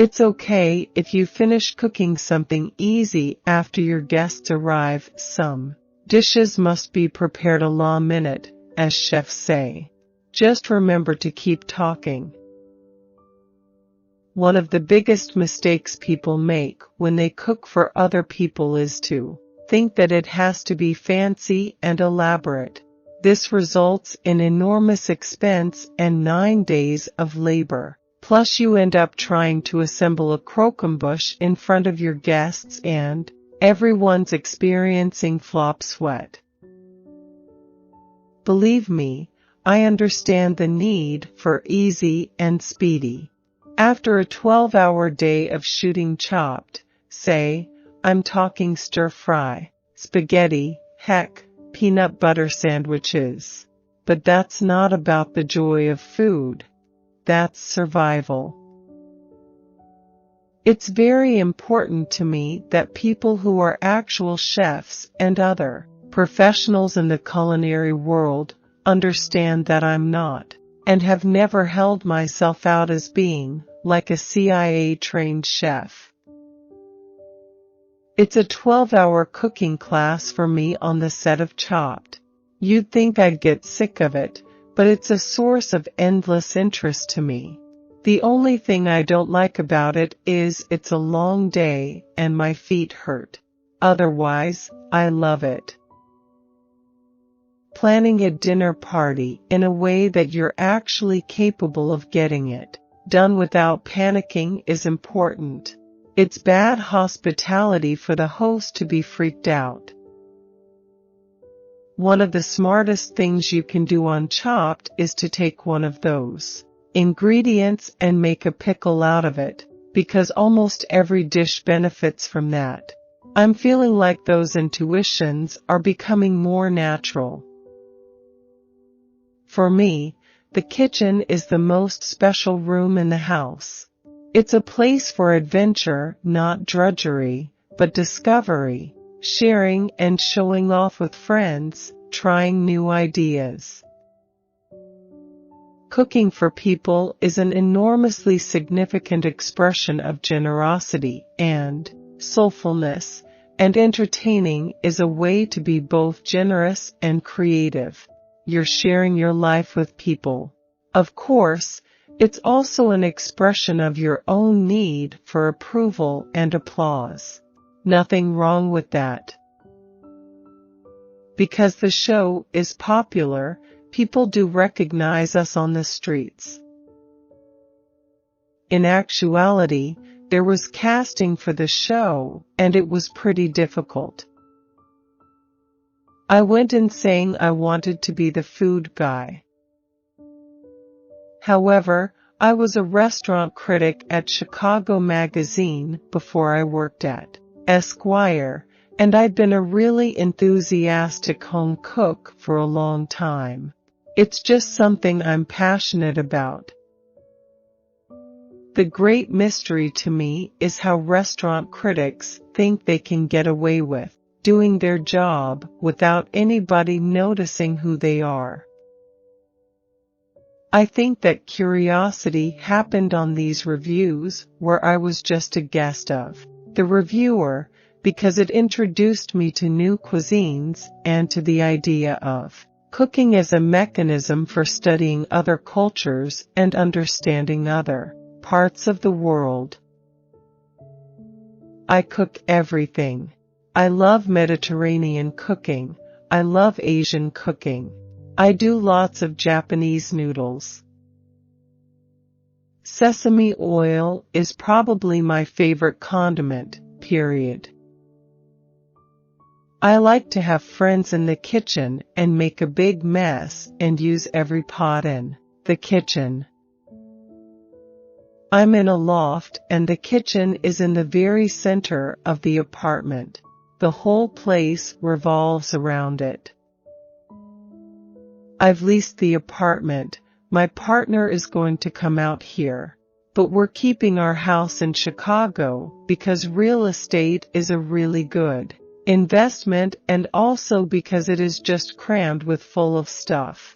It's okay if you finish cooking something easy after your guests arrive. Some dishes must be prepared a la minute, as chefs say. Just remember to keep talking. One of the biggest mistakes people make when they cook for other people is to think that it has to be fancy and elaborate. This results in enormous expense and 9 days of labor. Plus you end up trying to assemble a croquembouche in front of your guests and everyone's experiencing flop sweat. Believe me, I understand the need for easy and speedy. After a 12-hour day of shooting chopped, say, I'm talking stir-fry, spaghetti, heck, peanut butter sandwiches. But that's not about the joy of food. That's survival. It's very important to me that people who are actual chefs and other professionals in the culinary world understand that I'm not, and have never held myself out as being, like a CIA-trained chef. It's a 12-hour cooking class for me on the set of Chopped. You'd think I'd get sick of it, but it's a source of endless interest to me. The only thing I don't like about it is it's a long day and my feet hurt. Otherwise, I love it. Planning a dinner party in a way that you're actually capable of getting it done without panicking is important. It's bad hospitality for the host to be freaked out. One of the smartest things you can do on Chopped is to take one of those ingredients and make a pickle out of it, because almost every dish benefits from that. I'm feeling like those intuitions are becoming more natural. For me, the kitchen is the most special room in the house. It's a place for adventure, not drudgery, but discovery, sharing and showing off with friends, trying new ideas. Cooking for people is an enormously significant expression of generosity and soulfulness, and entertaining is a way to be both generous and creative. You're sharing your life with people. Of course, it's also an expression of your own need for approval and applause. Nothing wrong with that. Because the show is popular, people do recognize us on the streets. In actuality, there was casting for the show, and it was pretty difficult. I went in saying I wanted to be the food guy. However, I was a restaurant critic at Chicago Magazine before I worked at Esquire, and I'd been a really enthusiastic home cook for a long time. It's just something I'm passionate about. The great mystery to me is how restaurant critics think they can get away with doing their job without anybody noticing who they are. I think that curiosity happened on these reviews where I was just a guest of the reviewer, because it introduced me to new cuisines and to the idea of cooking as a mechanism for studying other cultures and understanding other parts of the world. I cook everything. I love Mediterranean cooking. I love Asian cooking. I do lots of Japanese noodles. Sesame oil is probably my favorite condiment, period. I like to have friends in the kitchen and make a big mess and use every pot in the kitchen. I'm in a loft and the kitchen is in the very center of the apartment. The whole place revolves around it. I've leased the apartment. My partner is going to come out here. But we're keeping our house in Chicago because real estate is a really good investment, and also because it is just crammed with full of stuff.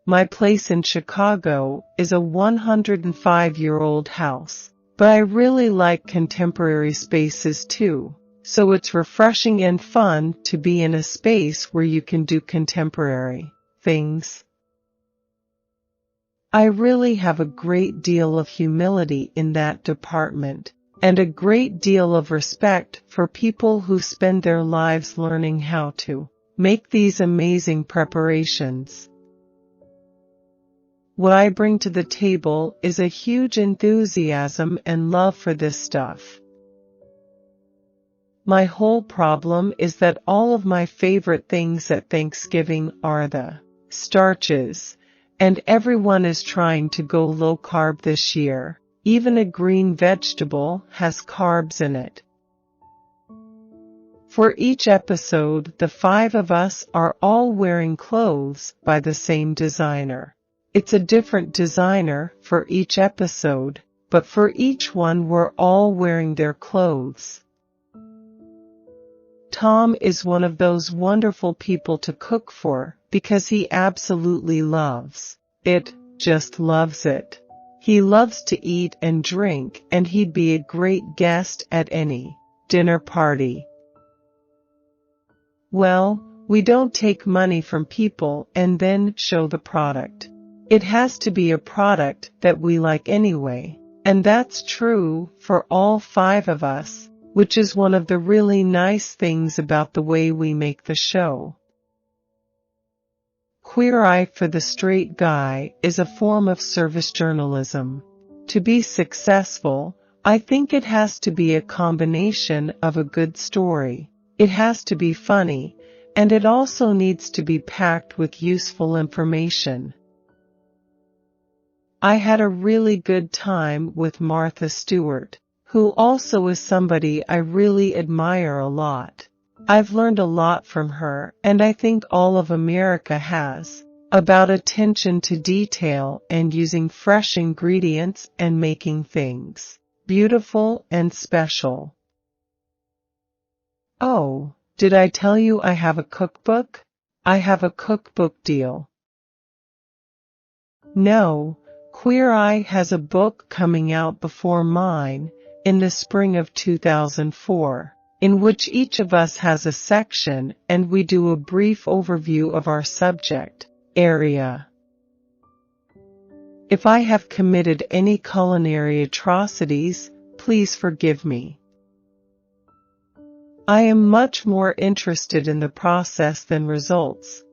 My place in Chicago is a 105-year-old house, but I really like contemporary spaces too, so it's refreshing and fun to be in a space where you can do contemporary things. I really have a great deal of humility in that department, and a great deal of respect for people who spend their lives learning how to make these amazing preparations. What I bring to the table is a huge enthusiasm and love for this stuff. My whole problem is that all of my favorite things at Thanksgiving are the starches, and everyone is trying to go low carb this year. Even a green vegetable has carbs in it. For each episode, the 5 of us are all wearing clothes by the same designer. It's a different designer for each episode, but for each one we're all wearing their clothes. Tom is one of those wonderful people to cook for because he absolutely loves it, just loves it. He loves to eat and drink, and he'd be a great guest at any dinner party. Well, we don't take money from people and then show the product. It has to be a product that we like anyway, and that's true for all 5 of us, which is one of the really nice things about the way we make the show. Queer Eye for the Straight Guy is a form of service journalism. To be successful, I think it has to be a combination of a good story. It has to be funny, and it also needs to be packed with useful information. I had a really good time with Martha Stewart, who also is somebody I really admire a lot. I've learned a lot from her, and I think all of America has, about attention to detail and using fresh ingredients and making things beautiful and special. Oh, did I tell you I have a cookbook? I have a cookbook deal. No, Queer Eye has a book coming out before mine, in the spring of 2004, in which each of us has a section and we do a brief overview of our subject area. If I have committed any culinary atrocities, please forgive me. I am much more interested in the process than results.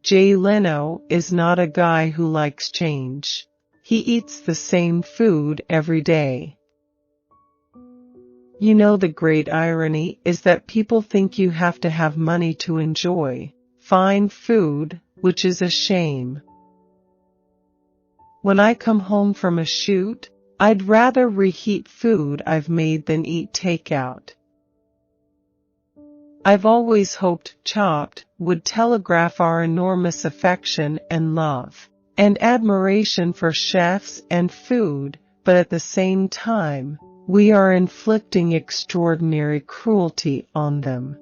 Jay Leno is not a guy who likes change. He eats the same food every day. You know, the great irony is that people think you have to have money to enjoy fine food, which is a shame. When I come home from a shoot, I'd rather reheat food I've made than eat takeout. I've always hoped Chopped would telegraph our enormous affection and love and admiration for chefs and food, but at the same time, we are inflicting extraordinary cruelty on them.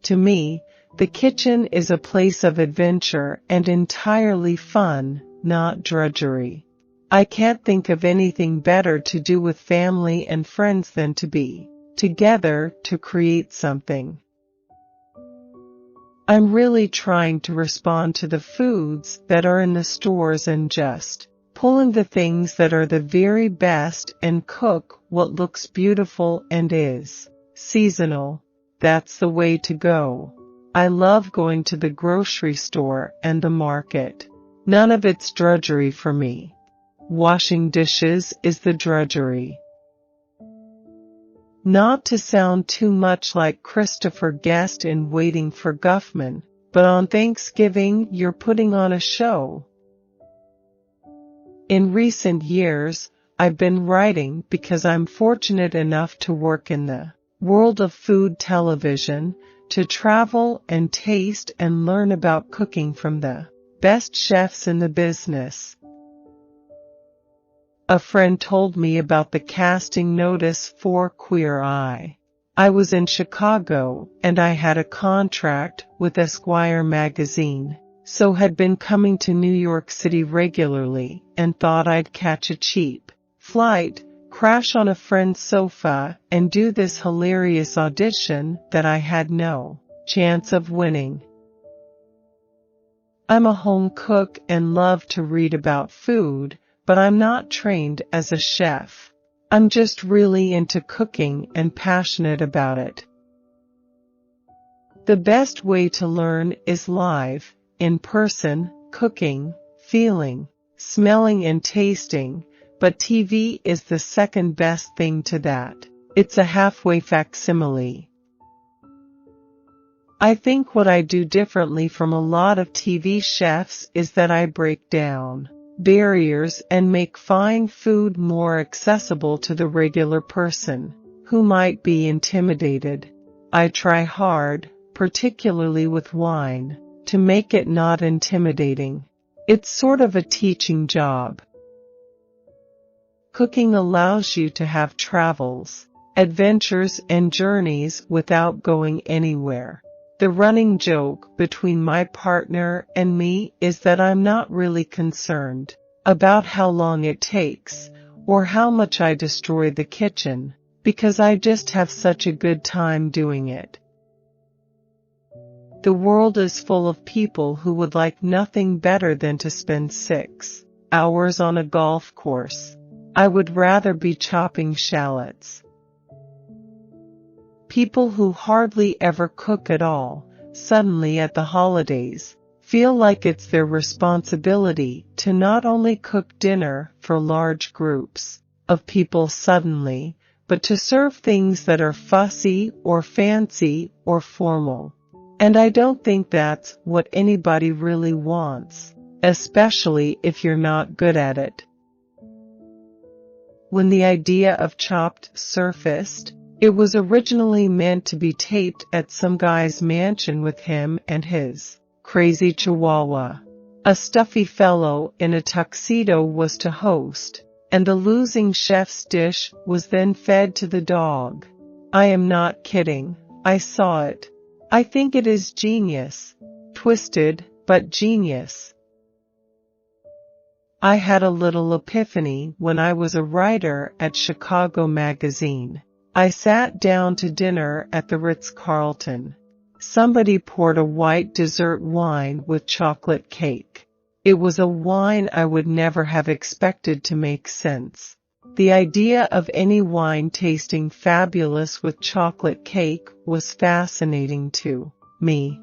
To me, the kitchen is a place of adventure and entirely fun, not drudgery. I can't think of anything better to do with family and friends than to be together to create something. I'm really trying to respond to the foods that are in the stores and just pulling the things that are the very best and cook what looks beautiful and is seasonal. That's the way to go. I love going to the grocery store and the market. None of it's drudgery for me. Washing dishes is the drudgery. Not to sound too much like Christopher Guest in Waiting for Guffman, but on Thanksgiving you're putting on a show. In recent years, I've been writing because I'm fortunate enough to work in the world of food television, to travel and taste and learn about cooking from the best chefs in the business. A friend told me about the casting notice for Queer Eye. I was in Chicago and I had a contract with Esquire magazine, so had been coming to New York City regularly and thought I'd catch a cheap flight, crash on a friend's sofa, and do this hilarious audition that I had no chance of winning. I'm a home cook and love to read about food, but I'm not trained as a chef. I'm just really into cooking and passionate about it. The best way to learn is live, in person, cooking, feeling, smelling and tasting, but TV is the second best thing to that. It's a halfway facsimile. I think what I do differently from a lot of TV chefs is that I break down barriers and make fine food more accessible to the regular person who might be intimidated. I try hard, particularly with wine, to make it not intimidating. It's sort of a teaching job. Cooking allows you to have travels, adventures and journeys without going anywhere. The running joke between my partner and me is that I'm not really concerned about how long it takes or how much I destroy the kitchen, because I just have such a good time doing it. The world is full of people who would like nothing better than to spend 6 hours on a golf course. I would rather be chopping shallots. People who hardly ever cook at all, suddenly at the holidays, feel like it's their responsibility to not only cook dinner for large groups of people suddenly, but to serve things that are fussy or fancy or formal. And I don't think that's what anybody really wants, especially if you're not good at it. When the idea of Chopped surfaced, it was originally meant to be taped at some guy's mansion with him and his crazy chihuahua. A stuffy fellow in a tuxedo was to host, and the losing chef's dish was then fed to the dog. I am not kidding. I saw it. I think it is genius. Twisted, but genius. I had a little epiphany when I was a writer at Chicago Magazine. I sat down to dinner at the Ritz-Carlton. Somebody poured a white dessert wine with chocolate cake. It was a wine I would never have expected to make sense. The idea of any wine tasting fabulous with chocolate cake was fascinating to me.